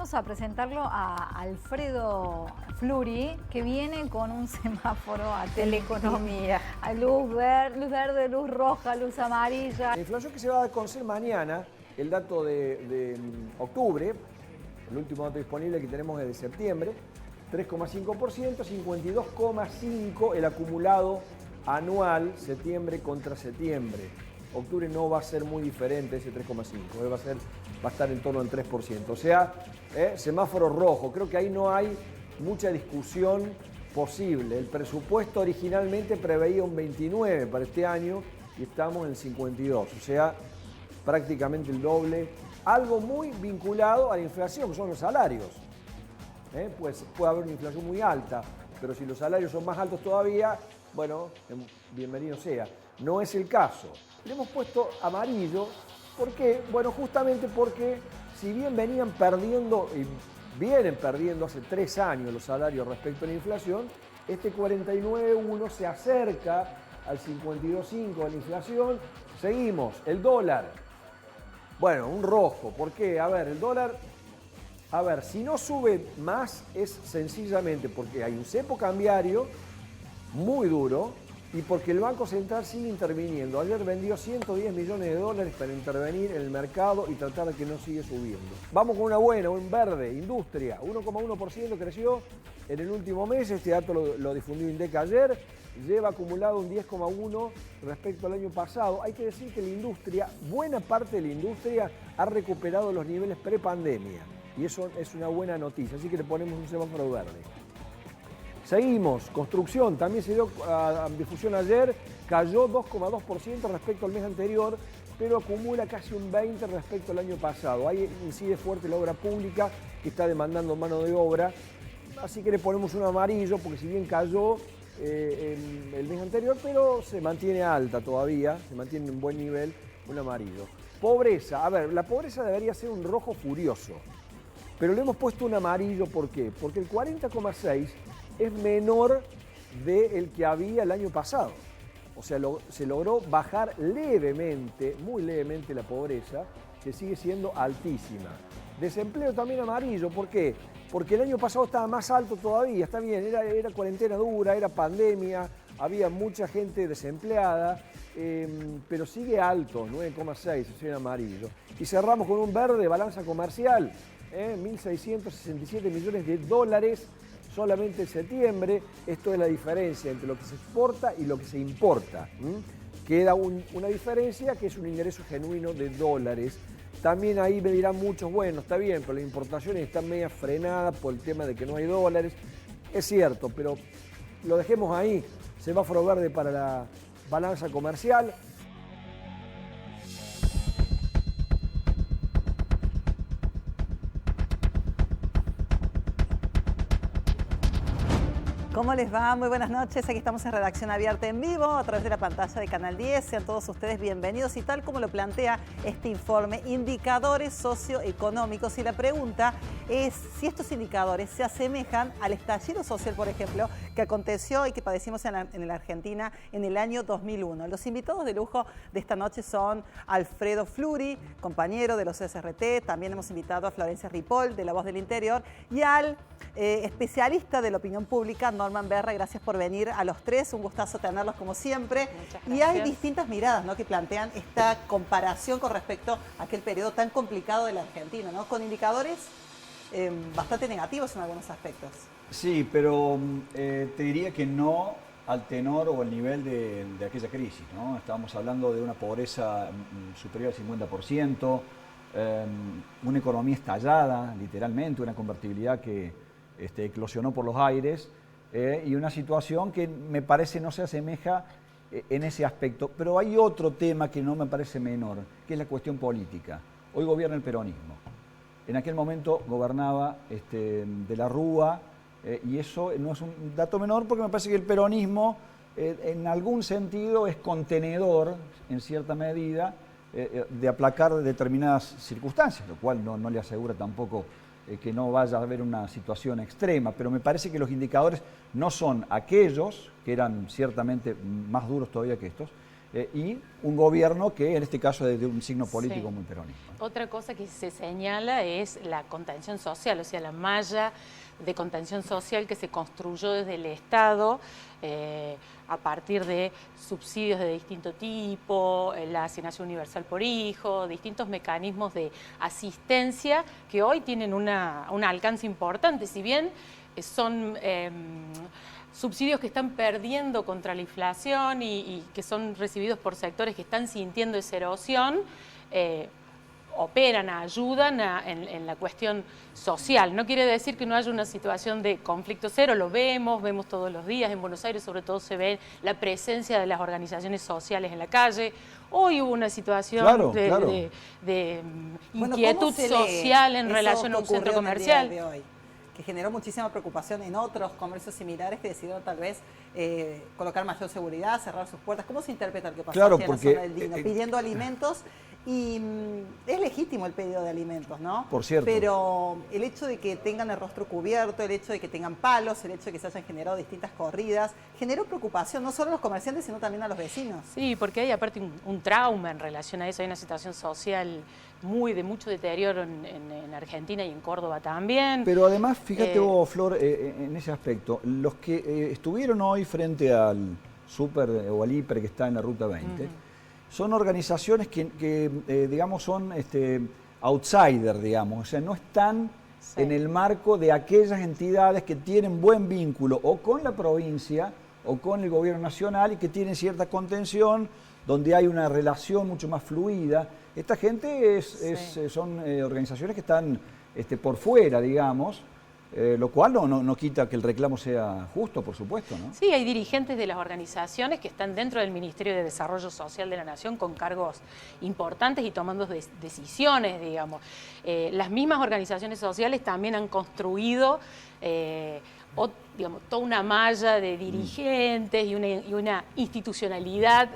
vamos a presentarlo a Alfredo Fluri, que viene con un semáforo a teleeconomía, a luz verde, luz roja, luz amarilla. La inflación que se va a conocer mañana, el dato de octubre, el último dato disponible que tenemos es de septiembre, 3,5%, 52,5% el acumulado anual, septiembre contra septiembre. Octubre no va a ser muy diferente ese 3,5%, va a estar en torno al 3%. O sea, semáforo rojo. Creo que ahí no hay mucha discusión posible. El presupuesto originalmente preveía un 29 para este año y estamos en el 52. O sea, prácticamente el doble. Algo muy vinculado a la inflación, que son los salarios. Pues puede haber una inflación muy alta, pero si los salarios son más altos todavía, bueno, bienvenido sea. No es el caso. Le hemos puesto amarillo, ¿por qué? Bueno, justamente porque si bien vienen perdiendo hace 3 años los salarios respecto a la inflación, este 49,1 se acerca al 52,5 de la inflación. Seguimos, el dólar. Bueno, un rojo. ¿Por qué? A ver, el dólar, si no sube más es sencillamente porque hay un cepo cambiario muy duro y porque el Banco Central sigue interviniendo. Ayer vendió 110 millones de dólares para intervenir en el mercado y tratar de que no siga subiendo. Vamos con una buena, un verde, industria, 1,1% creció en el último mes. Este dato lo difundió INDEC ayer. Lleva acumulado un 10,1% respecto al año pasado. Hay que decir que la industria, buena parte de la industria, ha recuperado los niveles prepandemia. Y eso es una buena noticia, así que le ponemos un semáforo verde. Seguimos, construcción, también se dio a difusión ayer, cayó 2,2% respecto al mes anterior, pero acumula casi un 20% respecto al año pasado. Ahí incide fuerte la obra pública, que está demandando mano de obra, así que le ponemos un amarillo, porque si bien cayó el mes anterior, pero se mantiene alta todavía, se mantiene en buen nivel, un amarillo. Pobreza, a ver, la pobreza debería ser un rojo furioso, pero le hemos puesto un amarillo, ¿por qué? Porque el 40,6% es menor del que había el año pasado. O sea, se logró bajar levemente, muy levemente la pobreza, que sigue siendo altísima. Desempleo también amarillo, ¿por qué? Porque el año pasado estaba más alto todavía, está bien, era cuarentena dura, era pandemia, había mucha gente desempleada, pero sigue alto, 9,6%, es en amarillo. Y cerramos con un verde, balanza comercial, 1.667 millones de dólares, solamente en septiembre. Esto es la diferencia entre lo que se exporta y lo que se importa. Queda una diferencia que es un ingreso genuino de dólares. También ahí me dirán muchos, bueno, está bien, pero las importaciones están media frenadas por el tema de que no hay dólares. Es cierto, pero lo dejemos ahí. Semáforo verde para la balanza comercial. ¿Cómo les va? Muy buenas noches. Aquí estamos en Redacción Abierta en vivo a través de la pantalla de Canal 10. Sean todos ustedes bienvenidos y tal como lo plantea este informe, indicadores socioeconómicos. Y la pregunta es si estos indicadores se asemejan al estallido social, por ejemplo, que aconteció y que padecimos en la Argentina en el año 2001. Los invitados de lujo de esta noche son Alfredo Fluri, compañero de los SRT. También hemos invitado a Florencia Ripoll, de La Voz del Interior, y al especialista de la opinión pública, Norman Berra. Gracias por venir a los tres, un gustazo tenerlos como siempre. Y hay distintas miradas, ¿no?, que plantean esta comparación con respecto a aquel periodo tan complicado de la Argentina, ¿no?, con indicadores bastante negativos en algunos aspectos. Sí, pero te diría que no al tenor o al nivel de aquella crisis, ¿no? Estábamos hablando de una pobreza superior al 50%, una economía estallada, literalmente, una convertibilidad que eclosionó por los aires, y una situación que me parece no se asemeja en ese aspecto. Pero hay otro tema que no me parece menor, que es la cuestión política. Hoy gobierna el peronismo. En aquel momento gobernaba de la Rúa, y eso no es un dato menor, porque me parece que el peronismo en algún sentido es contenedor, en cierta medida, de aplacar determinadas circunstancias, lo cual no le asegura tampoco que no vaya a haber una situación extrema, pero me parece que los indicadores no son aquellos, que eran ciertamente más duros todavía que estos, y un gobierno que en este caso es de un signo político muy peronista. Otra cosa que se señala es la contención social, o sea, la malla de contención social que se construyó desde el Estado a partir de subsidios de distinto tipo, la asignación universal por hijo, distintos mecanismos de asistencia que hoy tienen un alcance importante, si bien son subsidios que están perdiendo contra la inflación y que son recibidos por sectores que están sintiendo esa erosión, operan, ayudan en la cuestión social. No quiere decir que no haya una situación de conflicto cero, lo vemos todos los días. En Buenos Aires sobre todo se ve la presencia de las organizaciones sociales en la calle. Hoy hubo una situación de inquietud social en relación a un centro comercial. De hoy, que generó muchísima preocupación en otros comercios similares que decidieron tal vez colocar mayor seguridad, cerrar sus puertas. ¿Cómo se interpreta lo que pasó en la zona del Dino? Pidiendo alimentos, y es legítimo el pedido de alimentos, ¿no? Por cierto. Pero el hecho de que tengan el rostro cubierto, el hecho de que tengan palos, el hecho de que se hayan generado distintas corridas, generó preocupación no solo a los comerciantes, sino también a los vecinos. Sí, porque hay aparte un trauma en relación a eso, hay una situación social de mucho deterioro en Argentina y en Córdoba también. Pero además, fíjate vos, Flor, en ese aspecto, los que estuvieron hoy frente al súper o al hiper que está en la Ruta 20, son organizaciones que digamos, son outsider, digamos, o sea, no están en el marco de aquellas entidades que tienen buen vínculo o con la provincia o con el gobierno nacional y que tienen cierta contención, donde hay una relación mucho más fluida. Esta gente son organizaciones que están por fuera, digamos, lo cual no quita que el reclamo sea justo, por supuesto, ¿no? Sí, hay dirigentes de las organizaciones que están dentro del Ministerio de Desarrollo Social de la Nación con cargos importantes y tomando decisiones, digamos. Las mismas organizaciones sociales también han construido toda una malla de dirigentes y una institucionalidad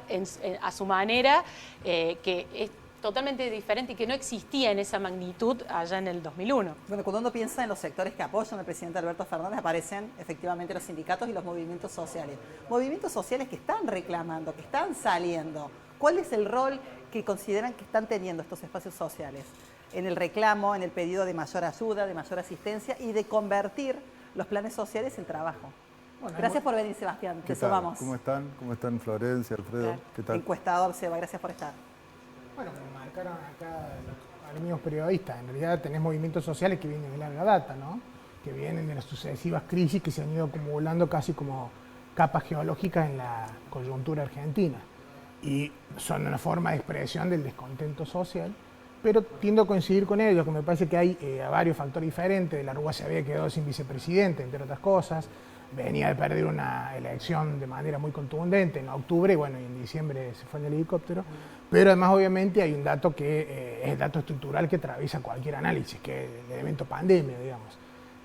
a su manera que es totalmente diferente y que no existía en esa magnitud allá en el 2001. Bueno, cuando uno piensa en los sectores que apoyan al presidente Alberto Fernández, aparecen efectivamente los sindicatos y los movimientos sociales. Movimientos sociales que están reclamando, que están saliendo. ¿Cuál es el rol que consideran que están teniendo estos espacios sociales en el reclamo, en el pedido de mayor ayuda, de mayor asistencia y de convertir los planes sociales en trabajo? Bueno, gracias por venir, Sebastián. Te sumamos. ¿Cómo están? ¿Cómo están Florencia, Alfredo? Claro. ¿Qué tal? Encuestador, Seba, gracias por estar. Bueno, como marcaron acá los amigos periodistas, en realidad tenés movimientos sociales que vienen de larga data, ¿no? Que vienen de las sucesivas crisis que se han ido acumulando casi como capas geológicas en la coyuntura argentina. Y son una forma de expresión del descontento social, pero tiendo a coincidir con ellos, que me parece que hay varios factores diferentes. La Rúa se había quedado sin vicepresidente, entre otras cosas. Venía de perder una elección de manera muy contundente en octubre, bueno, y en diciembre se fue en el helicóptero. Pero además, obviamente, hay un dato que es el dato estructural que atraviesa cualquier análisis, que es el elemento pandemia, digamos.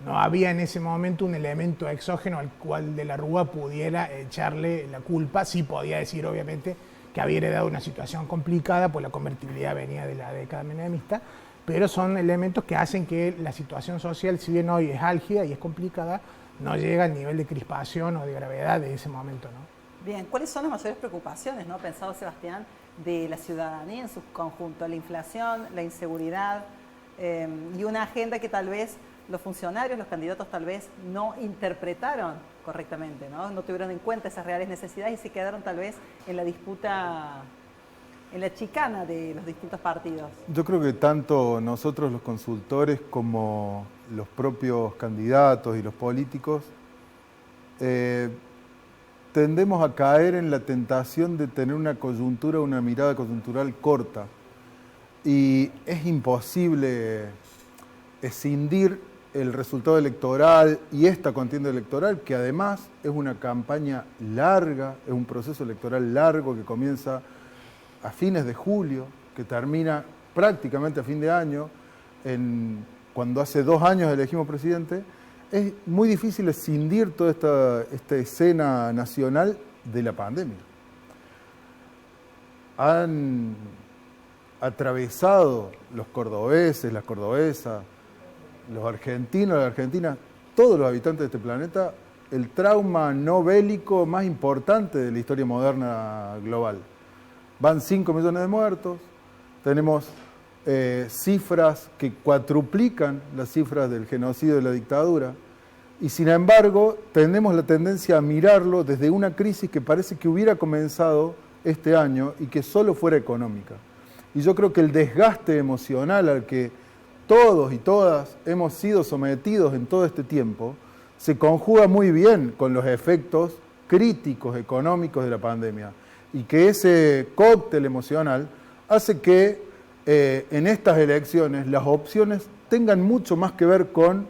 No había en ese momento un elemento exógeno al cual de la Rúa pudiera echarle la culpa. Sí podía decir, obviamente, que había heredado una situación complicada, pues la convertibilidad venía de la década menemista, pero son elementos que hacen que la situación social, si bien hoy es álgida y es complicada, no llega al nivel de crispación o de gravedad de ese momento, ¿no? Bien, ¿cuáles son las mayores preocupaciones, ¿no? Pensado, Sebastián, de la ciudadanía en su conjunto? La inflación, la inseguridad y una agenda que tal vez los funcionarios, los candidatos tal vez no interpretaron correctamente, ¿no? No tuvieron en cuenta esas reales necesidades y se quedaron tal vez en la disputa, en la chicana de los distintos partidos. Yo creo que tanto nosotros los consultores como los propios candidatos y los políticos tendemos a caer en la tentación de tener una coyuntura, una mirada coyuntural corta. Y es imposible escindir el resultado electoral y esta contienda electoral, que además es una campaña larga, es un proceso electoral largo que comienza a fines de julio, que termina prácticamente a fin de año, cuando hace 2 años elegimos presidente. Es muy difícil escindir toda esta escena nacional de la pandemia. Han atravesado los cordobeses, las cordobesas, los argentinos, las argentinas, todos los habitantes de este planeta, el trauma no bélico más importante de la historia moderna global. van 5 millones de muertos, tenemos cifras que cuadruplican las cifras del genocidio de la dictadura, y sin embargo tenemos la tendencia a mirarlo desde una crisis que parece que hubiera comenzado este año y que solo fuera económica. Y yo creo que el desgaste emocional al que todos y todas hemos sido sometidos en todo este tiempo se conjuga muy bien con los efectos críticos económicos de la pandemia, y que ese cóctel emocional hace que en estas elecciones las opciones tengan mucho más que ver con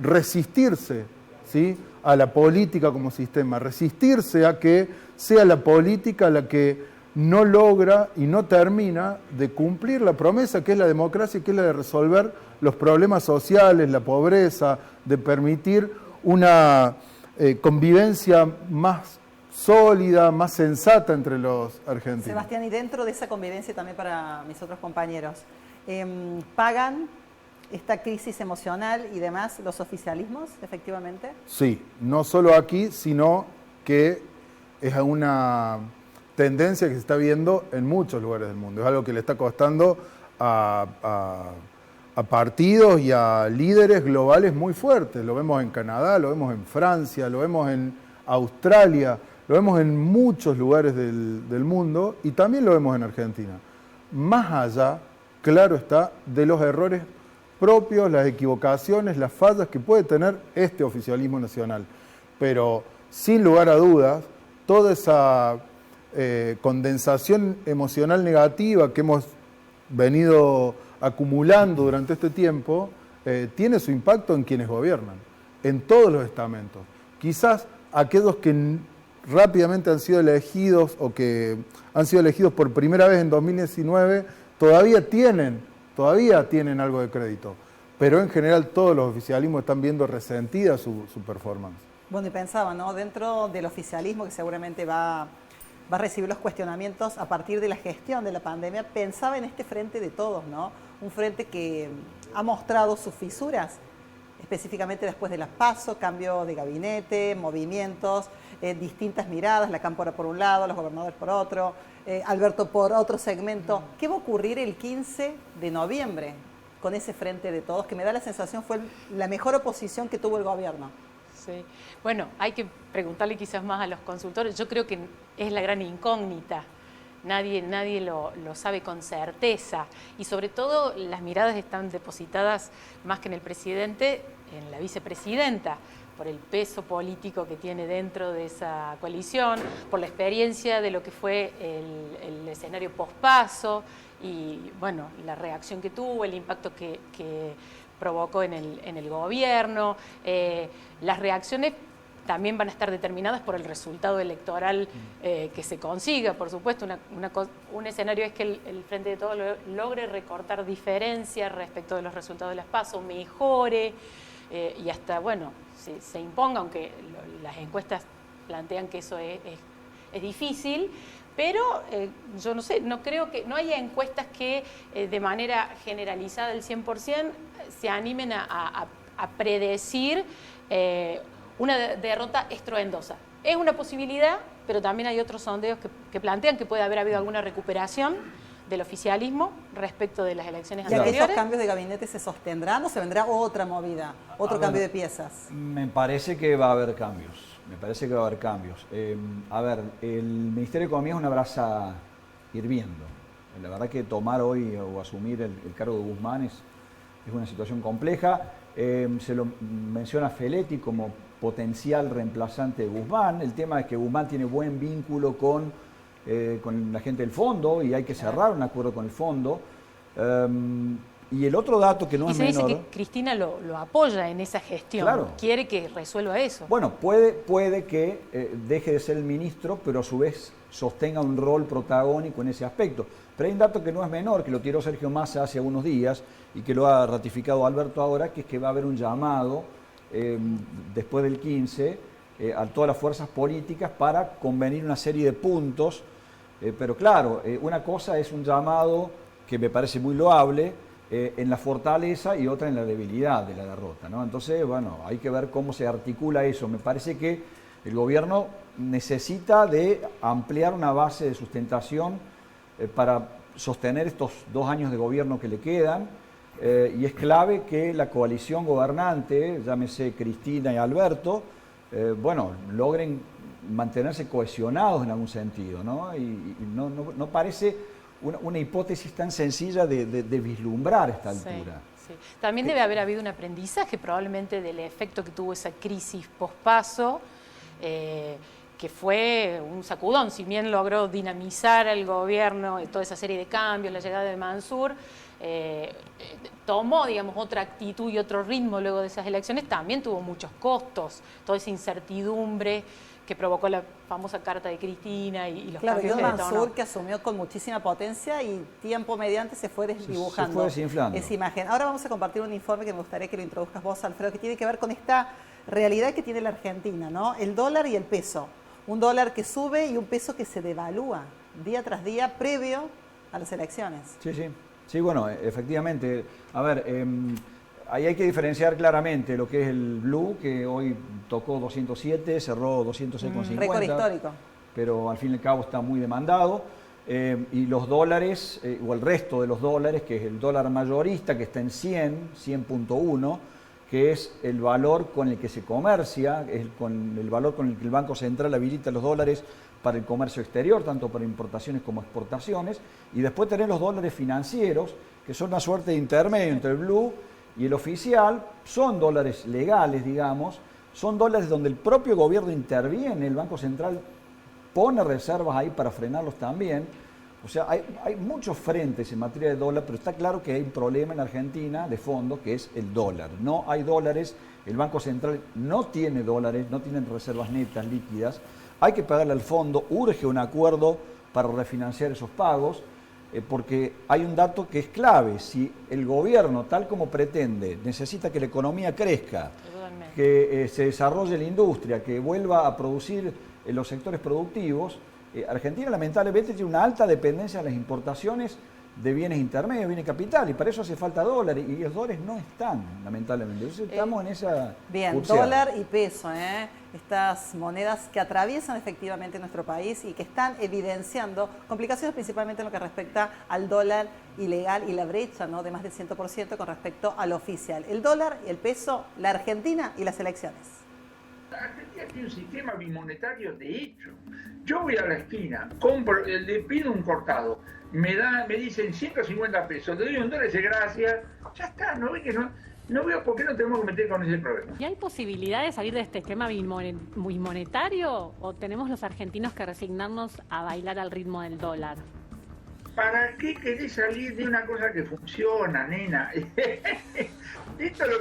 resistirse, ¿sí?, a la política como sistema, resistirse a que sea la política la que no logra y no termina de cumplir la promesa que es la democracia, que es la de resolver los problemas sociales, la pobreza, de permitir una convivencia más sólida, más sensata entre los argentinos. Sebastián, y dentro de esa convivencia también para mis otros compañeros, ¿pagan esta crisis emocional y demás los oficialismos, efectivamente? Sí, no solo aquí, sino que es una tendencia que se está viendo en muchos lugares del mundo. Es algo que le está costando a partidos y a líderes globales muy fuertes. Lo vemos en Canadá, lo vemos en Francia, lo vemos en Australia, lo vemos en muchos lugares del mundo, y también lo vemos en Argentina. Más allá, claro está, de los errores propios, las equivocaciones, las fallas que puede tener este oficialismo nacional. Pero sin lugar a dudas, toda esa condensación emocional negativa que hemos venido acumulando durante este tiempo tiene su impacto en quienes gobiernan, en todos los estamentos. Quizás aquellos que rápidamente han sido elegidos o que han sido elegidos por primera vez en 2019 todavía tienen algo de crédito, pero en general todos los oficialismos están viendo resentida su performance. Bueno, y pensaba, ¿no?, dentro del oficialismo que seguramente va a recibir los cuestionamientos a partir de la gestión de la pandemia, pensaba en este frente de todos, ¿no? Un frente que ha mostrado sus fisuras, específicamente después de las PASO, cambio de gabinete, movimientos, distintas miradas, la Cámpora por un lado, los gobernadores por otro, Alberto por otro segmento. ¿Qué va a ocurrir el 15 de noviembre con ese frente de todos, que me da la sensación fue la mejor oposición que tuvo el gobierno? Sí. Bueno, hay que preguntarle quizás más a los consultores. Yo creo que es la gran incógnita. Nadie lo sabe con certeza. Y sobre todo las miradas están depositadas más que en el presidente, en la vicepresidenta, por el peso político que tiene dentro de esa coalición, por la experiencia de lo que fue el escenario pospaso y, bueno, la reacción que tuvo, el impacto que provocó en el gobierno. Las reacciones también van a estar determinadas por el resultado electoral que se consiga, por supuesto. Un escenario es que el Frente de Todos logre recortar diferencias respecto de los resultados de las PASO, mejore y hasta, bueno, se imponga, aunque las encuestas plantean que eso es difícil. Pero yo no sé, no creo que no haya encuestas que de manera generalizada del 100% se animen a predecir una derrota estruendosa. Es una posibilidad, pero también hay otros sondeos que plantean que puede haber habido alguna recuperación del oficialismo respecto de las elecciones anteriores. ¿Y aquellos cambios de gabinete se sostendrán o se vendrá otra movida, otro cambio de piezas? Me parece que va a haber cambios. El Ministerio de Economía es una brasa hirviendo. La verdad que tomar hoy o asumir el cargo de Guzmán es una situación compleja. Se lo menciona Feletti como potencial reemplazante de Guzmán. El tema es que Guzmán tiene buen vínculo con la gente del fondo y hay que cerrar un acuerdo con el fondo. Y el otro dato que no es menor... Y se dice que Cristina lo apoya en esa gestión, claro, quiere que resuelva eso. Bueno, puede que deje de ser el ministro, pero a su vez sostenga un rol protagónico en ese aspecto. Pero hay un dato que no es menor, que lo tiró Sergio Massa hace unos días y que lo ha ratificado Alberto ahora, que es que va a haber un llamado después del 15 a todas las fuerzas políticas para convenir una serie de puntos. Pero claro, una cosa es un llamado que me parece muy loable, en la fortaleza y otra en la debilidad de la derrota, ¿no? Entonces, bueno, hay que ver cómo se articula eso. Me parece que el gobierno necesita de ampliar una base de sustentación para sostener estos 2 años de gobierno que le quedan, y es clave que la coalición gobernante, llámese Cristina y Alberto, logren mantenerse cohesionados en algún sentido, ¿no? Y no parece una hipótesis tan sencilla de vislumbrar a esta altura. Sí. También debe haber habido un aprendizaje probablemente del efecto que tuvo esa crisis pospaso, que fue un sacudón. Si bien logró dinamizar el gobierno y toda esa serie de cambios, la llegada de Mansur, tomó, digamos, otra actitud y otro ritmo luego de esas elecciones. También tuvo muchos costos, toda esa incertidumbre que provocó la famosa carta de Cristina y los cambios y de Mansur, tono. que asumió con muchísima potencia y tiempo mediante se fue desdibujando. Se fue desinflando esa imagen. Ahora vamos a compartir un informe que me gustaría que lo introduzcas vos, Alfredo, que tiene que ver con esta realidad que tiene la Argentina, ¿no? El dólar y el peso. Un dólar que sube y un peso que se devalúa día tras día previo a las elecciones. Sí, bueno, efectivamente. A ver, ahí hay que diferenciar claramente lo que es el blue, que hoy tocó 207, cerró 206,50. Récord histórico. Pero al fin y al cabo está muy demandado. Y los dólares, o el resto de los dólares, que es el dólar mayorista, que está en 100.1, que es el valor con el que se comercia, es el valor con el que el Banco Central habilita los dólares para el comercio exterior, tanto para importaciones como exportaciones. Y después tenés los dólares financieros, que son una suerte de intermedio entre el blue y el oficial. Son dólares legales, digamos, son dólares donde el propio gobierno interviene, el Banco Central pone reservas ahí para frenarlos también. O sea, hay muchos frentes en materia de dólar, pero está claro que hay un problema en Argentina de fondo, que es el dólar. No hay dólares, el Banco Central no tiene dólares, no tienen reservas netas, líquidas. Hay que pagarle al fondo, urge un acuerdo para refinanciar esos pagos, porque hay un dato que es clave. Si el gobierno, tal como pretende, necesita que la economía crezca, que se desarrolle la industria, que vuelva a producir en los sectores productivos, Argentina lamentablemente tiene una alta dependencia de las importaciones de bienes intermedios, bienes capital, y para eso hace falta dólares, y los dólares no están, lamentablemente. Entonces estamos en esa... Bien, pulseada. Dólar y peso, estas monedas que atraviesan efectivamente nuestro país y que están evidenciando complicaciones principalmente en lo que respecta al dólar ilegal y la brecha, ¿no?, de más del 100% con respecto al oficial. El dólar y el peso, la Argentina y las elecciones. Argentina tiene un sistema bimonetario de hecho. Yo voy a la esquina, compro, le pido un cortado, me dicen 150 pesos, le doy $1 y dice gracias, ya está, no ve que no veo por qué no tenemos que meter con ese problema. ¿Y hay posibilidad de salir de este esquema bimonetario o tenemos los argentinos que resignarnos a bailar al ritmo del dólar? ¿Para qué querés salir de una cosa que funciona, nena? Esto es lo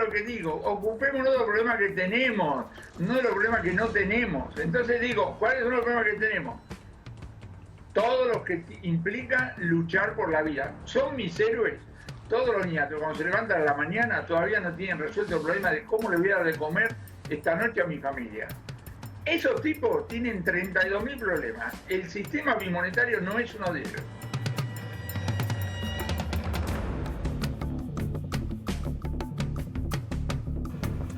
que digo. Ocupémonos de los problemas que tenemos, no de los problemas que no tenemos. Entonces digo, ¿cuáles son los problemas que tenemos? Todos los que implican luchar por la vida. Son mis héroes. Todos los niñatos, cuando se levantan a la mañana, todavía no tienen resuelto el problema de cómo le voy a dar de comer esta noche a mi familia. Esos tipos tienen 32.000 problemas. El sistema bimonetario no es uno de ellos.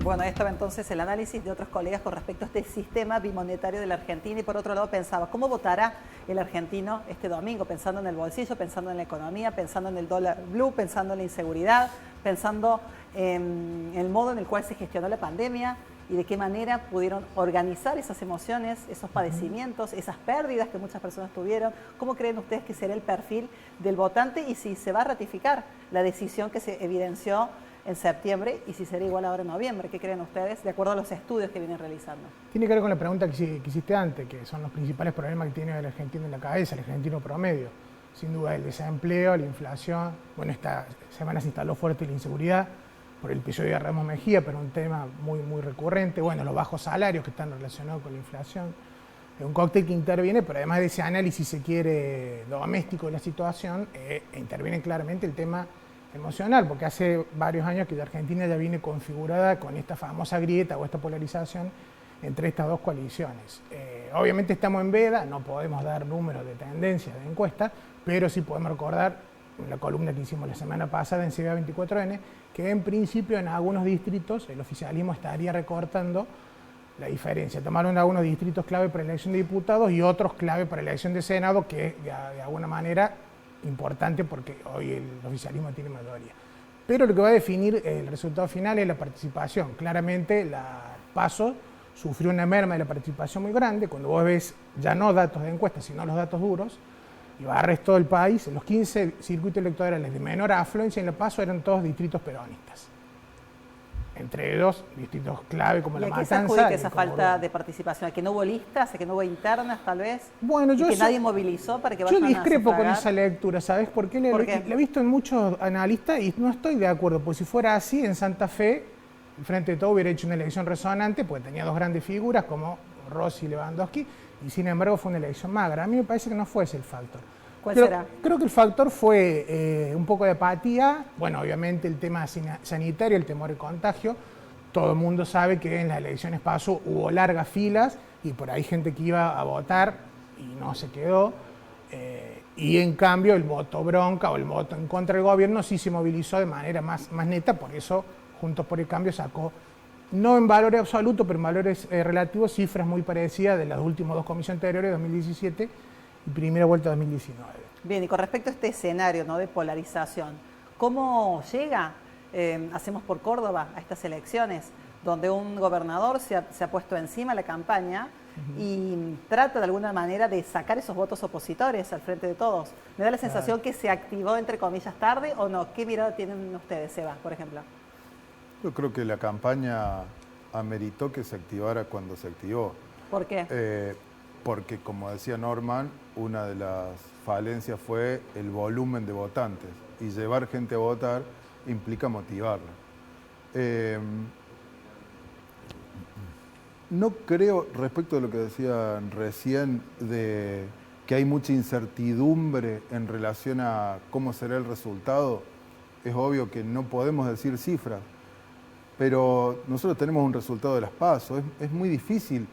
Bueno, ahí estaba entonces el análisis de otros colegas con respecto a este sistema bimonetario de la Argentina, y por otro lado pensaba, ¿cómo votará el argentino este domingo? Pensando en el bolsillo, pensando en la economía, pensando en el dólar blue, pensando en la inseguridad, pensando en el modo en el cual se gestionó la pandemia y de qué manera pudieron organizar esas emociones, esos padecimientos, esas pérdidas que muchas personas tuvieron. ¿Cómo creen ustedes que será el perfil del votante y si se va a ratificar la decisión que se evidenció en septiembre y si será igual ahora en noviembre? ¿Qué creen ustedes, de acuerdo a los estudios que vienen realizando? Tiene que ver con la pregunta que hiciste antes, que son los principales problemas que tiene el argentino en la cabeza, el argentino promedio. Sin duda el desempleo, la inflación. Bueno, esta semana se instaló fuerte la inseguridad por el episodio de Ramos Mejía, pero un tema muy recurrente. Bueno, los bajos salarios que están relacionados con la inflación. Es un cóctel que interviene, pero además de ese análisis, si se quiere, doméstico de la situación, interviene claramente el tema emocional, porque hace varios años que la Argentina ya viene configurada con esta famosa grieta o esta polarización entre estas dos coaliciones. Obviamente estamos en veda, no podemos dar números de tendencia de encuesta, pero sí podemos recordar la columna que hicimos la semana pasada en CBA24N, que en principio en algunos distritos el oficialismo estaría recortando la diferencia. Tomaron algunos distritos clave para la elección de diputados y otros clave para la elección de Senado, que es de alguna manera importante porque hoy el oficialismo tiene mayoría. Pero lo que va a definir el resultado final es la participación. Claramente la PASO sufrió una merma de la participación muy grande. Cuando vos ves ya no datos de encuestas, sino los datos duros, y barres todo el país, los 15 circuitos electorales de menor afluencia en la PASO eran todos distritos peronistas. Entre ellos, distritos clave como La Matanza. ¿Y a qué se adjudica esa falta de participación? ¿A que no hubo listas? ¿A que no hubo internas, tal vez? Bueno, ¿Y que nadie movilizó para que vayan a Yo discrepo con sufragar? esa lectura, ¿sabes por qué? ¿Por qué? La he visto en muchos analistas y no estoy de acuerdo, porque si fuera así, en Santa Fe, el Frente de Todo hubiera hecho una elección resonante, porque tenía dos grandes figuras como Rossi y Lewandowski, y sin embargo fue una elección magra. A mí me parece que no fue ese el factor. ¿Cuál será? Creo que el factor fue un poco de apatía, bueno, obviamente el tema sanitario, el temor al contagio. Todo el mundo sabe que en las elecciones PASO hubo largas filas y por ahí gente que iba a votar y no se quedó. Y en cambio el voto bronca o el voto en contra del gobierno sí se movilizó de manera más neta, por eso Juntos por el Cambio sacó, no en valores absolutos, pero en valores relativos, cifras muy parecidas de las últimas dos comisiones anteriores, 2017 y primera vuelta 2019. Bien, y con respecto a este escenario, ¿no?, de polarización, ¿cómo llega Hacemos por Córdoba a estas elecciones, donde un gobernador se ha puesto encima la campaña y trata de alguna manera de sacar esos votos opositores al Frente de Todos? ¿Me da la sensación que se activó, entre comillas, tarde o no? ¿Qué mirada tienen ustedes, Seba, por ejemplo? Yo creo que la campaña ameritó que se activara cuando se activó. ¿Por qué? Porque, como decía Norman, una de las falencias fue el volumen de votantes. Y llevar gente a votar implica motivarla. No creo, respecto de lo que decían recién, de que hay mucha incertidumbre en relación a cómo será el resultado. Es obvio que no podemos decir cifras, pero nosotros tenemos un resultado de las PASO. Es muy difícil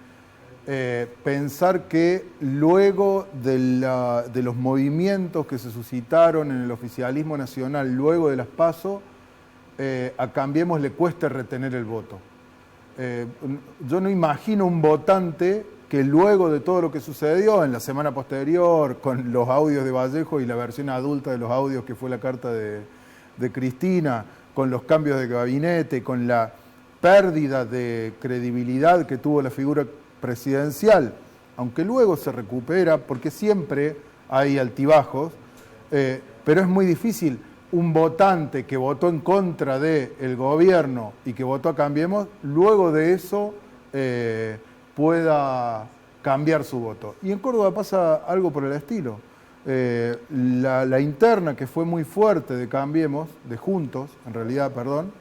pensar que luego de los movimientos que se suscitaron en el oficialismo nacional, luego de las PASO, a Cambiemos le cueste retener el voto. Yo no imagino un votante que luego de todo lo que sucedió en la semana posterior, con los audios de Vallejo y la versión adulta de los audios que fue la carta de Cristina, con los cambios de gabinete, con la pérdida de credibilidad que tuvo la figura presidencial, aunque luego se recupera, porque siempre hay altibajos, pero es muy difícil un votante que votó en contra del gobierno y que votó a Cambiemos, luego de eso pueda cambiar su voto. Y en Córdoba pasa algo por el estilo. La interna, que fue muy fuerte de Cambiemos, de Juntos, en realidad, perdón,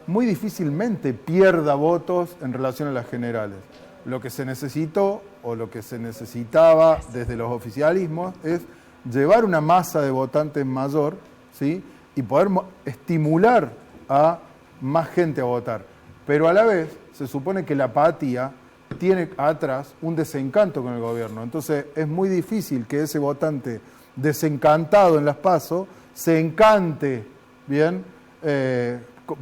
muy difícilmente pierda votos en relación a las generales. Lo que se necesitó, o lo que se necesitaba desde los oficialismos, es llevar una masa de votantes mayor, ¿sí?, y poder estimular a más gente a votar. Pero a la vez se supone que la apatía tiene atrás un desencanto con el gobierno. Entonces es muy difícil que ese votante desencantado en las PASO se encante, ¿bien?,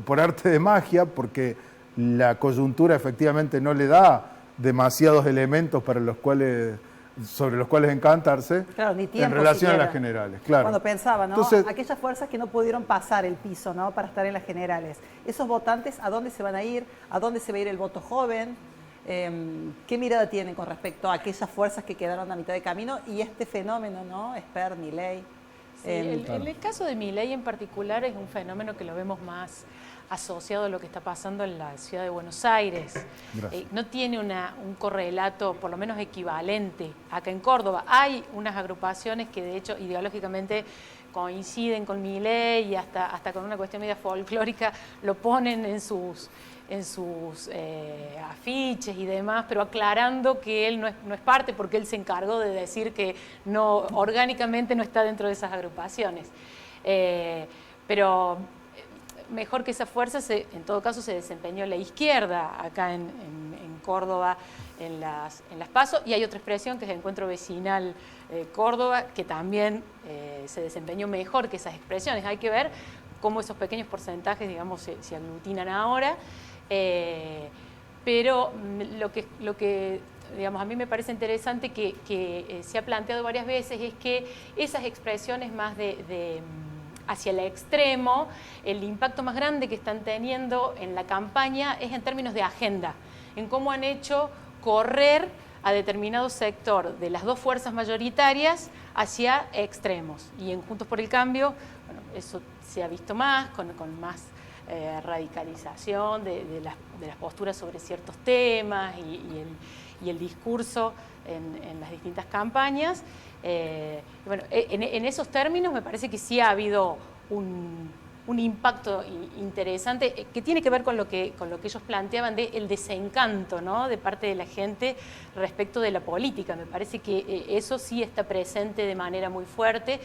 por arte de magia, porque la coyuntura efectivamente no le da demasiados elementos sobre los cuales encantarse, claro, ni tiempo en relación siquiera a las generales. Claro. Cuando pensaba, ¿no? Entonces, aquellas fuerzas que no pudieron pasar el piso, ¿no?, para estar en las generales. Esos votantes, ¿a dónde se van a ir? ¿A dónde se va a ir el voto joven? ¿Qué mirada tienen con respecto a aquellas fuerzas que quedaron a mitad de camino y este fenómeno, ¿no?, Esper, Milei? Sí, en el caso de Milei en particular es un fenómeno que lo vemos más asociado a lo que está pasando en la ciudad de Buenos Aires. No tiene un correlato, por lo menos equivalente, acá en Córdoba. Hay unas agrupaciones que de hecho ideológicamente coinciden con Milei y hasta con una cuestión media folclórica lo ponen en sus afiches y demás, pero aclarando que él no es parte, porque él se encargó de decir que no, orgánicamente no está dentro de esas agrupaciones. Pero mejor que esa fuerza, en todo caso, se desempeñó la izquierda acá en Córdoba en las PASO, y hay otra expresión que es el Encuentro Vecinal Córdoba, que también se desempeñó mejor que esas expresiones. Hay que ver cómo esos pequeños porcentajes, digamos, se aglutinan ahora. pero lo que digamos, a mí me parece interesante que se ha planteado varias veces es que esas expresiones más hacia el extremo, el impacto más grande que están teniendo en la campaña es en términos de agenda, en cómo han hecho correr a determinado sector de las dos fuerzas mayoritarias hacia extremos. Y en Juntos por el Cambio, bueno, eso se ha visto más, con más radicalización de las posturas sobre ciertos temas y el discurso en las distintas campañas. Bueno, en esos términos me parece que sí ha habido un impacto interesante que tiene que ver con lo que ellos planteaban del desencanto, ¿no?, de parte de la gente respecto de la política. Me parece que eso sí está presente de manera muy fuerte,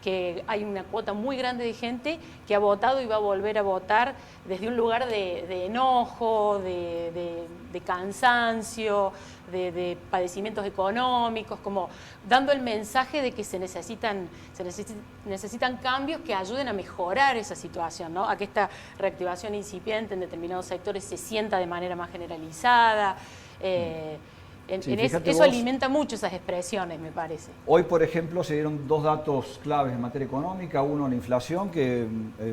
que hay una cuota muy grande de gente que ha votado y va a volver a votar desde un lugar de enojo, de cansancio, de padecimientos económicos, como dando el mensaje de que se necesitan cambios que ayuden a mejorar esa situación, ¿no?, a que esta reactivación incipiente en determinados sectores se sienta de manera más generalizada. Eso alimenta mucho esas expresiones, me parece. Hoy, por ejemplo, se dieron dos datos claves en materia económica. Uno, la inflación, que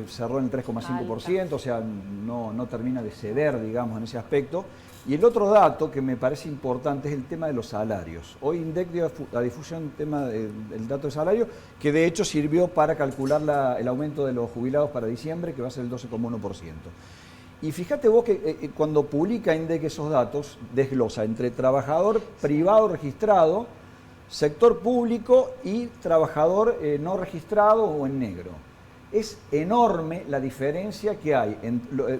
cerró en el 3,5%, o sea, no termina de ceder, digamos, en ese aspecto. Y el otro dato que me parece importante es el tema de los salarios. Hoy INDEC dio a difusión el tema del dato de salario, que de hecho sirvió para calcular el aumento de los jubilados para diciembre, que va a ser el 12,1%. Y fíjate vos que cuando publica INDEC esos datos, desglosa entre trabajador privado registrado, sector público y trabajador no registrado o en negro. Es enorme la diferencia que hay.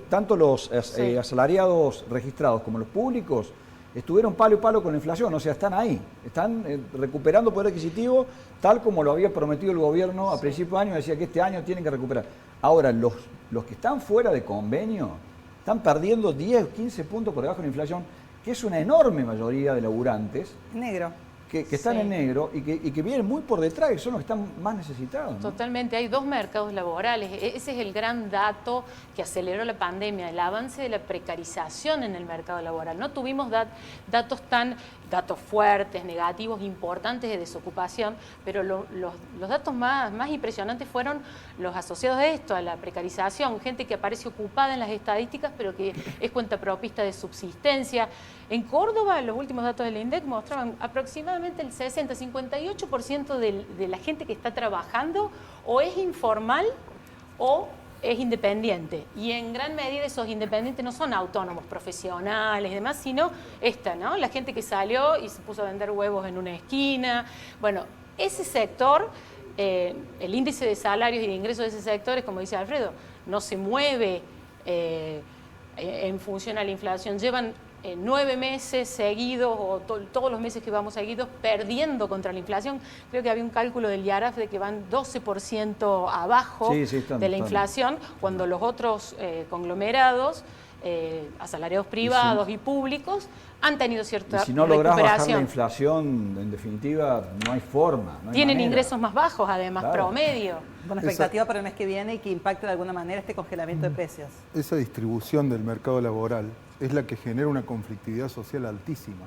Tanto los asalariados registrados como los públicos estuvieron palo y palo con la inflación, o sea, están ahí, están recuperando poder adquisitivo tal como lo había prometido el gobierno a principio de año, decía que este año tienen que recuperar. Ahora, los que están fuera de convenio están perdiendo 10 o 15 puntos por debajo de la inflación, que es una enorme mayoría de laburantes. Negro. Que están en negro y que vienen muy por detrás, que son los que están más necesitados, ¿no? Totalmente, hay dos mercados laborales. Ese es el gran dato que aceleró la pandemia, el avance de la precarización en el mercado laboral. No tuvimos datos fuertes, negativos, importantes de desocupación, pero los datos más impresionantes fueron los asociados a esto, a la precarización, gente que aparece ocupada en las estadísticas, pero que es cuentapropista de subsistencia. En Córdoba, los últimos datos del INDEC mostraban aproximadamente el 58% de la gente que está trabajando o es informal o es independiente. Y en gran medida esos independientes no son autónomos, profesionales y demás, sino ¿no?, la gente que salió y se puso a vender huevos en una esquina. Bueno, ese sector, el índice de salarios y de ingresos de ese sector, es como dice Alfredo, no se mueve en función a la inflación. Llevan 9 meses seguidos o todos los meses que vamos seguidos perdiendo contra la inflación. Creo que había un cálculo del IARAF de que van 12% abajo de la inflación, cuando los otros conglomerados, asalariados privados y públicos, han tenido cierta recuperación. Si no lográs bajar la inflación, en definitiva, no hay forma. No hay Tienen manera. Ingresos más bajos, además, claro, promedio. Buena expectativa para el mes que viene y que impacte de alguna manera este congelamiento de precios. Esa distribución del mercado laboral es la que genera una conflictividad social altísima,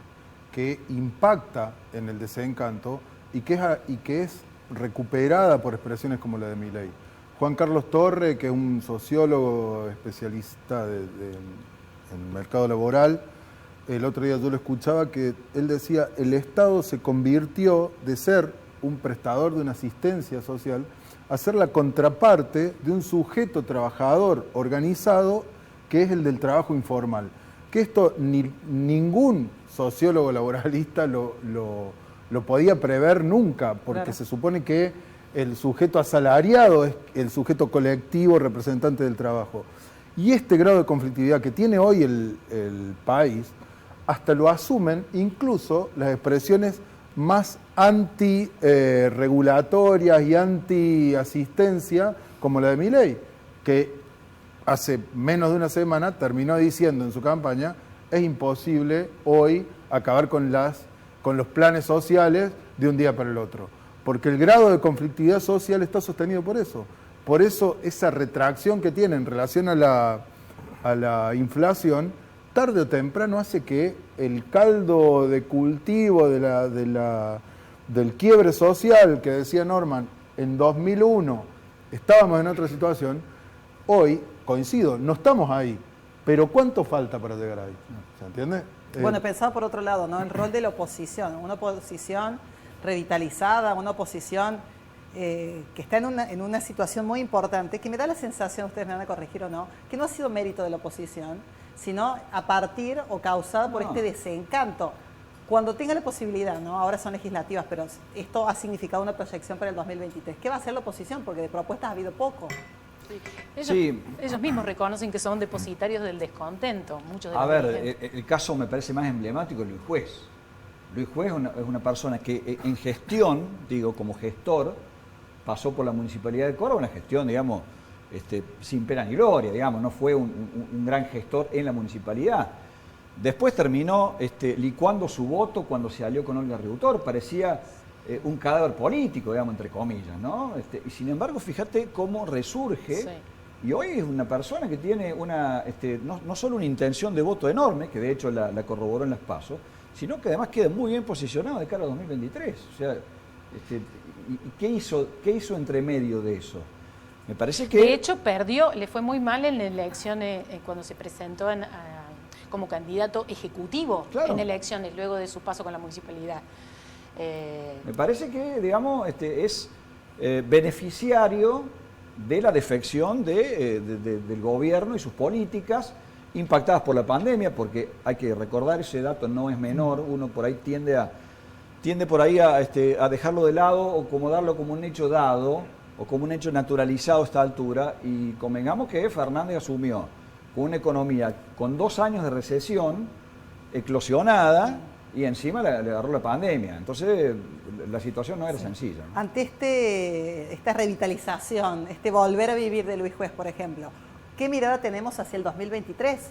que impacta en el desencanto y que es recuperada por expresiones como la de Milei. Juan Carlos Torre, que es un sociólogo especialista en el mercado laboral, el otro día yo lo escuchaba, que él decía, el Estado se convirtió de ser un prestador de una asistencia social a ser la contraparte de un sujeto trabajador organizado que es el del trabajo informal. Que esto ningún sociólogo laboralista lo podía prever nunca, porque claro, se supone que el sujeto asalariado es el sujeto colectivo representante del trabajo. Y este grado de conflictividad que tiene hoy el país, hasta lo asumen incluso las expresiones más anti-regulatorias y anti-asistencia, como la de Milei, que hace menos de una semana terminó diciendo en su campaña: es imposible hoy acabar con los planes sociales de un día para el otro, porque el grado de conflictividad social está sostenido por eso. Por eso esa retracción que tiene en relación a la inflación tarde o temprano hace que el caldo de cultivo del quiebre social que decía Norman en 2001 estábamos en otra situación, hoy, coincido, no estamos ahí, pero ¿cuánto falta para llegar ahí? ¿Se entiende? Bueno, pensaba por otro lado, ¿no? El rol de la oposición, una oposición revitalizada, una oposición que está en una situación muy importante, que me da la sensación, ustedes me van a corregir o no, que no ha sido mérito de la oposición, sino a partir o causada por este desencanto. Cuando tenga la posibilidad, ¿no? Ahora son legislativas, pero esto ha significado una proyección para el 2023. ¿Qué va a hacer la oposición? Porque de propuestas ha habido poco. Ellos mismos reconocen que son depositarios del descontento. Muchos de A los ver, dirigentes. el caso me parece más emblemático de Luis Juez. Luis Juez es una persona que en gestión, digo, como gestor, pasó por la Municipalidad de Córdoba, una gestión, digamos, sin pena ni gloria, digamos, no fue un gran gestor en la municipalidad. Después terminó licuando su voto cuando se alió con Olga Riutor, parecía un cadáver político, digamos, entre comillas, ¿no? Y sin embargo, fíjate cómo resurge, Sí. y hoy es una persona que tiene no solo una intención de voto enorme, que de hecho la corroboró en las PASO, sino que además queda muy bien posicionado de cara a 2023. O sea, ¿y qué hizo entre medio de eso? Me parece que... De hecho, perdió, le fue muy mal en la elección cuando se presentó como candidato ejecutivo en elecciones, luego de su paso con la municipalidad. Me parece que, digamos, es beneficiario de la defección del gobierno y sus políticas impactadas por la pandemia, porque hay que recordar, ese dato no es menor, uno por ahí tiende por ahí a dejarlo de lado o como darlo como un hecho dado o como un hecho naturalizado a esta altura, y convengamos que Fernández asumió con una economía con 2 años de recesión eclosionada y encima le agarró la pandemia. Entonces la situación no era sencilla, ¿no? Ante esta revitalización, volver a vivir de Luis Juez, por ejemplo, ¿qué mirada tenemos hacia el 2023?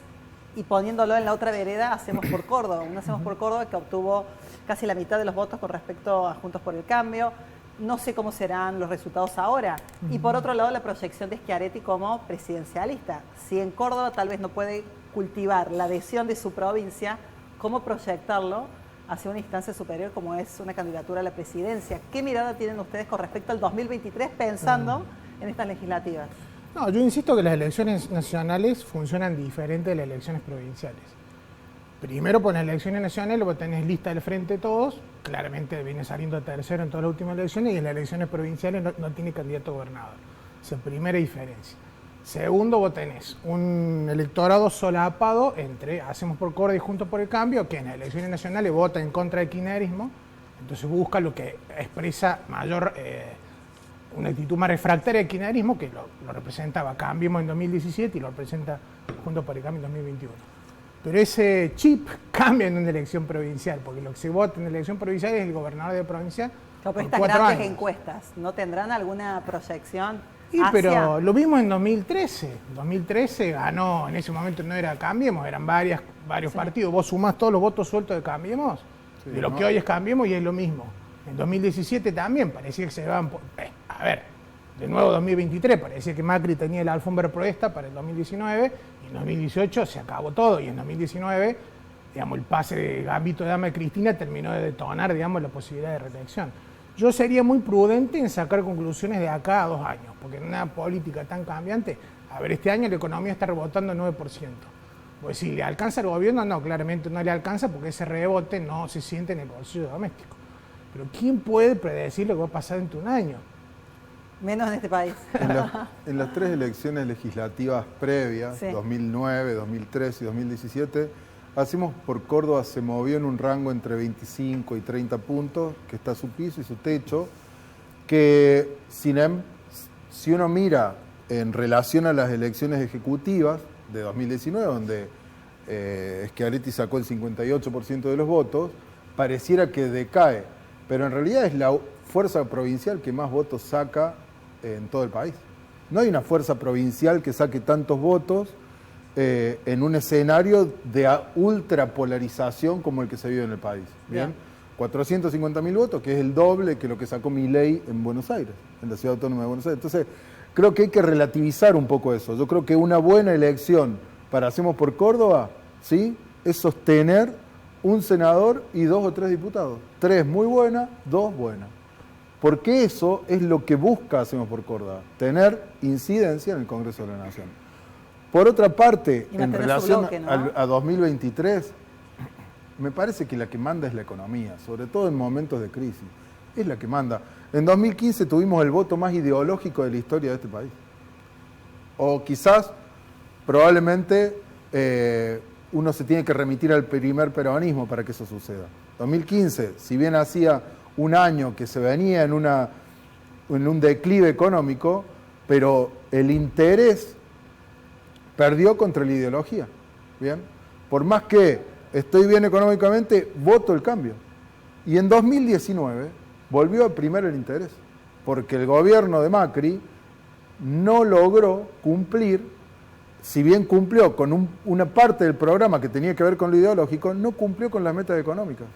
Y poniéndolo en la otra vereda, Hacemos por Córdoba. Un Hacemos por Córdoba que obtuvo casi la mitad de los votos con respecto a Juntos por el Cambio. No sé cómo serán los resultados ahora. Y por otro lado, la proyección de Schiaretti como presidencialista. Si en Córdoba tal vez no puede cultivar la adhesión de su provincia, ¿cómo proyectarlo hacia una instancia superior como es una candidatura a la presidencia? ¿Qué mirada tienen ustedes con respecto al 2023 pensando en estas legislativas? No, yo insisto que las elecciones nacionales funcionan diferente de las elecciones provinciales. Primero, por las elecciones nacionales, vos tenés lista del Frente Todos, claramente viene saliendo tercero en todas las últimas elecciones, y en las elecciones provinciales no tiene candidato a gobernador. Esa es la primera diferencia. Segundo, vos tenés un electorado solapado entre Hacemos por Córdoba y Juntos por el Cambio, que en las elecciones nacionales vota en contra del kirchnerismo, entonces busca lo que expresa mayor... una actitud más refractaria del kirchnerismo, que lo representaba Cambiemos en 2017 y lo representa Juntos por el Cambio en 2021. Pero ese chip cambia en una elección provincial, porque lo que se vota en la elección provincial es el gobernador de provincia. Pero estas grandes encuestas, ¿no tendrán alguna proyección? Pero lo vimos en 2013. 2013 ganó, en ese momento no era Cambiemos, eran varios partidos. Vos sumás todos los votos sueltos de Cambiemos, de lo que hoy es Cambiemos, y es lo mismo. En 2017 también parecía que se van por... a ver, de nuevo 2023, parecía que Macri tenía la alfombra proesta para el 2019, y en 2018 se acabó todo, y en 2019, digamos, el pase de Gambito de Dama de Cristina terminó de detonar, digamos, la posibilidad de reelección. Yo sería muy prudente en sacar conclusiones de acá a 2 años, porque en una política tan cambiante, a ver, este año la economía está rebotando 9%. Pues si le alcanza al gobierno, no, claramente no le alcanza, porque ese rebote no se siente en el bolsillo doméstico. Pero ¿quién puede predecir lo que va a pasar dentro de un año? Menos en este país. En las 3 elecciones legislativas previas, 2009, 2013 y 2017, Hacemos por Córdoba se movió en un rango entre 25 y 30 puntos, que está su piso y su techo, que si uno mira en relación a las elecciones ejecutivas de 2019, donde Schiaretti sacó el 58% de los votos, pareciera que decae, pero en realidad es la fuerza provincial que más votos saca en todo el país. No hay una fuerza provincial que saque tantos votos en un escenario de ultrapolarización como el que se vive en el país. ¿Bien? 450.000 votos, que es el doble que lo que sacó Milei en Buenos Aires, en la Ciudad Autónoma de Buenos Aires. Entonces, creo que hay que relativizar un poco eso. Yo creo que una buena elección para Hacemos por Córdoba ¿sí? Es sostener un senador y 2 o 3 diputados. 3 muy buenas, 2 buenas. Porque eso es lo que busca Hacemos por Córdoba, tener incidencia en el Congreso de la Nación. Por otra parte, en relación bloque, ¿no? a 2023, me parece que la que manda es la economía, sobre todo en momentos de crisis. Es la que manda. En 2015 tuvimos el voto más ideológico de la historia de este país. O quizás, probablemente, uno se tiene que remitir al primer peronismo para que eso suceda. 2015, si bien hacía un año que se venía en un declive económico, pero el interés perdió contra la ideología. ¿Bien? Por más que estoy bien económicamente, voto el cambio. Y en 2019 volvió a primar el interés, porque el gobierno de Macri no logró cumplir, si bien cumplió con una parte del programa que tenía que ver con lo ideológico, no cumplió con las metas económicas.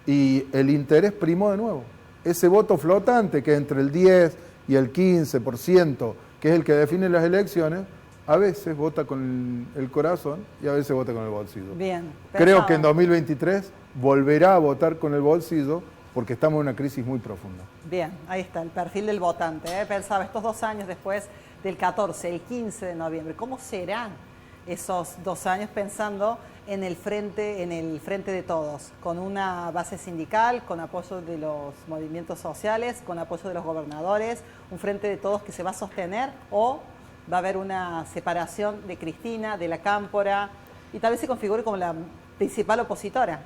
Y el interés primó de nuevo. Ese voto flotante, que es entre el 10 y el 15%, que es el que define las elecciones, a veces vota con el corazón y a veces vota con el bolsillo. Bien. Creo que en 2023 volverá a votar con el bolsillo porque estamos en una crisis muy profunda. Bien, ahí está, el perfil del votante. Pensaba, estos 2 años después del 14, el 15 de noviembre, ¿cómo serán esos 2 años pensando en el frente de todos, con una base sindical, con apoyo de los movimientos sociales, con apoyo de los gobernadores, un frente de todos que se va a sostener, o va a haber una separación de Cristina, de la Cámpora, y tal vez se configure como la principal opositora?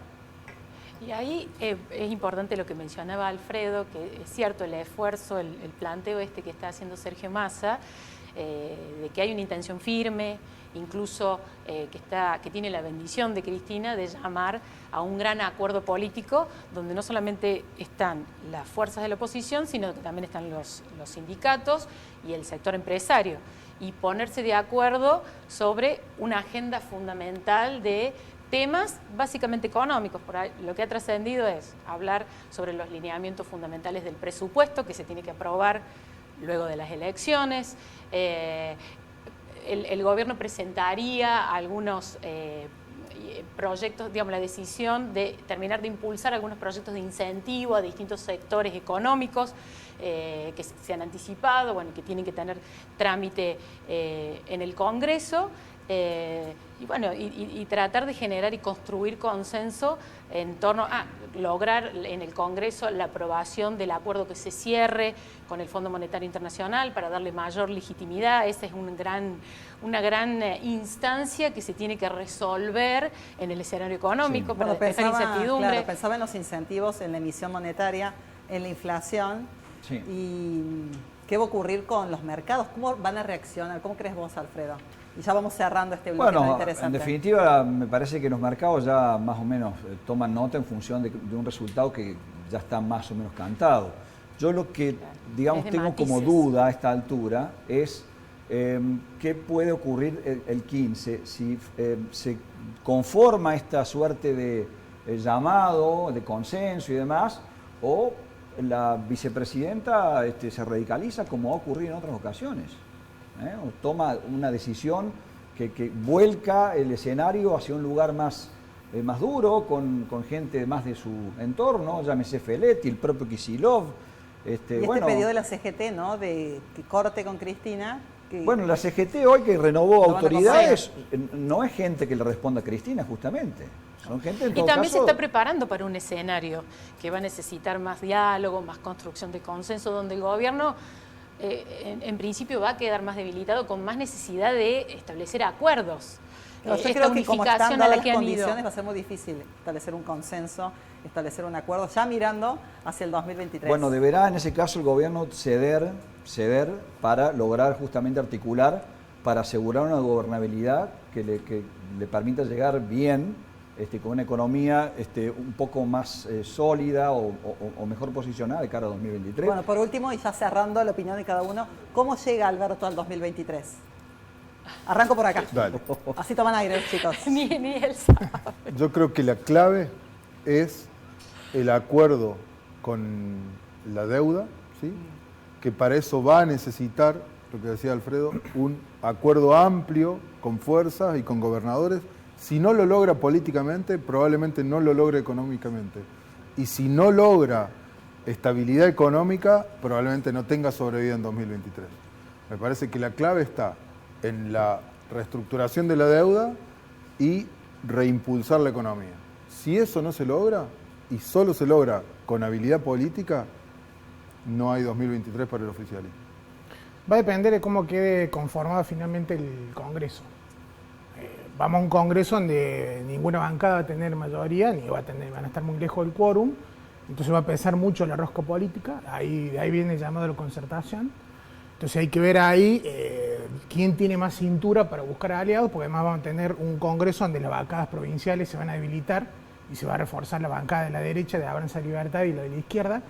Y ahí es importante lo que mencionaba Alfredo, que es cierto el esfuerzo, el planteo que está haciendo Sergio Massa, de que hay una intención firme, incluso que tiene la bendición de Cristina de llamar a un gran acuerdo político donde no solamente están las fuerzas de la oposición, sino que también están los sindicatos y el sector empresario, y ponerse de acuerdo sobre una agenda fundamental de temas básicamente económicos. Por ahí, lo que ha trascendido es hablar sobre los lineamientos fundamentales del presupuesto que se tiene que aprobar luego de las elecciones. El gobierno presentaría algunos proyectos, digamos, la decisión de terminar de impulsar algunos proyectos de incentivo a distintos sectores económicos que se han anticipado, bueno, que tienen que tener trámite en el Congreso. Y bueno, y tratar de generar y construir consenso en torno a lograr en el Congreso la aprobación del acuerdo que se cierre con el Fondo Monetario Internacional para darle mayor legitimidad. Esa es una gran instancia que se tiene que resolver en el escenario económico, para despejar incertidumbre. Claro, pensaba en los incentivos, en la emisión monetaria, en la inflación. Sí. ¿Y qué va a ocurrir con los mercados? ¿Cómo van a reaccionar? ¿Cómo crees vos, Alfredo? Y ya vamos cerrando este bloque tan interesante. En definitiva, me parece que los mercados ya más o menos toman nota en función de un resultado que ya está más o menos cantado. Yo lo que, digamos, tengo como duda a esta altura es qué puede ocurrir el 15 si se conforma esta suerte de llamado, de consenso y demás, o la vicepresidenta se radicaliza como ha ocurrido en otras ocasiones. O toma una decisión que vuelca el escenario hacia un lugar más duro, con gente más de su entorno, llámese Feletti, el propio Kicillof. Y pedido de la CGT, ¿no?, de que corte con Cristina. Bueno, la CGT hoy que renovó autoridades, no es gente que le responda a Cristina, justamente. Son gente, en todo y también caso, se está preparando para un escenario que va a necesitar más diálogo, más construcción de consenso, donde el gobierno en principio va a quedar más debilitado, con más necesidad de establecer acuerdos. Yo creo que como están dadas las condiciones va a ser muy difícil establecer un consenso, establecer un acuerdo, ya mirando hacia el 2023. Bueno, deberá en ese caso el gobierno ceder para lograr justamente articular, para asegurar una gobernabilidad que le permita llegar bien, con una economía un poco más sólida o mejor posicionada de cara a 2023. Bueno, por último, y ya cerrando la opinión de cada uno, ¿cómo llega Alberto al 2023? Arranco por acá. Dale. Así toman aire, chicos. Ni él sabe. Yo creo que la clave es el acuerdo con la deuda, ¿sí? Que para eso va a necesitar, lo que decía Alfredo, un acuerdo amplio, con fuerzas y con gobernadores, Si no lo logra políticamente, probablemente no lo logre económicamente. Y si no logra estabilidad económica, probablemente no tenga sobrevida en 2023. Me parece que la clave está en la reestructuración de la deuda y reimpulsar la economía. Si eso no se logra, y solo se logra con habilidad política, no hay 2023 para el oficialismo. Va a depender de cómo quede conformado finalmente el Congreso. Vamos a un Congreso donde ninguna bancada va a tener mayoría, ni van a estar muy lejos del quórum, entonces va a pesar mucho la rosca política, de ahí viene el llamado a la concertación. Entonces hay que ver ahí quién tiene más cintura para buscar aliados, porque además vamos a tener un Congreso donde las bancadas provinciales se van a debilitar y se va a reforzar la bancada de la derecha, de Avanza Libertad, y la de la izquierda.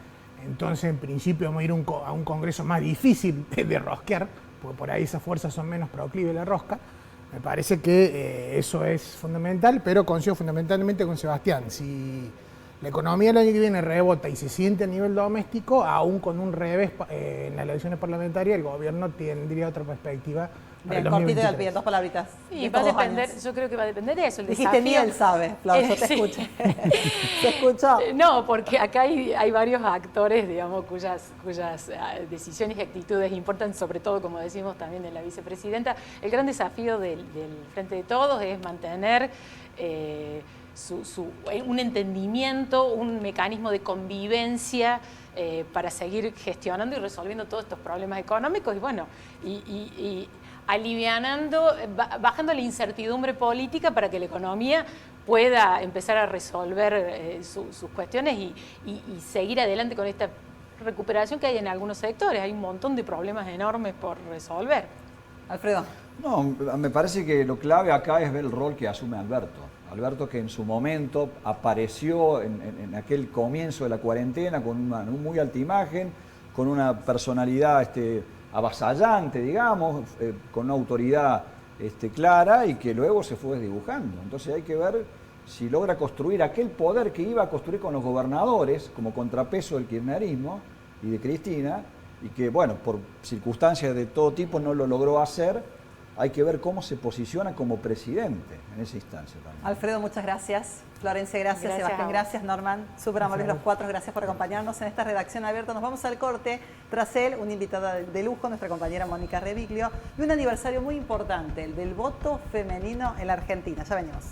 Entonces, en principio, vamos a ir a un Congreso más difícil de rosquear, porque por ahí esas fuerzas son menos proclives a la rosca. Me parece que eso es fundamental, pero coincido fundamentalmente con Sebastián. Si la economía el año que viene rebota y se siente a nivel doméstico, aún con un revés en las elecciones parlamentarias, el gobierno tendría otra perspectiva. Bien, cortito y al pie, 2 palabritas. Sí, va a depender, yo creo que va a depender de eso. El Dijiste ni él sabe, Flor, yo te escucho. ¿Te escucho? No, porque acá hay varios actores, digamos, cuyas decisiones y actitudes importan, sobre todo, como decimos también de la vicepresidenta. El gran desafío del Frente de Todos es mantener un entendimiento, un mecanismo de convivencia para seguir gestionando y resolviendo todos estos problemas económicos, y bueno, y alivianando, bajando la incertidumbre política para que la economía pueda empezar a resolver sus cuestiones y seguir adelante con esta recuperación que hay en algunos sectores. Hay un montón de problemas enormes por resolver. Alfredo. No, me parece que lo clave acá es ver el rol que asume Alberto. Alberto, que en su momento apareció en aquel comienzo de la cuarentena con una muy alta imagen, con una personalidad avasallante, digamos, con una autoridad clara, y que luego se fue desdibujando. Entonces hay que ver si logra construir aquel poder que iba a construir con los gobernadores como contrapeso del kirchnerismo y de Cristina, y que, bueno, por circunstancias de todo tipo no lo logró hacer. Hay que ver cómo se posiciona como presidente en esa instancia también. Alfredo, muchas gracias. Florencia, gracias. Sebastián, gracias. Norman, súper amables los cuatro. Gracias por acompañarnos en esta redacción abierta. Nos vamos al corte. Tras él, una invitada de lujo, nuestra compañera Mónica Reviglio, y un aniversario muy importante, el del voto femenino en la Argentina. Ya venimos.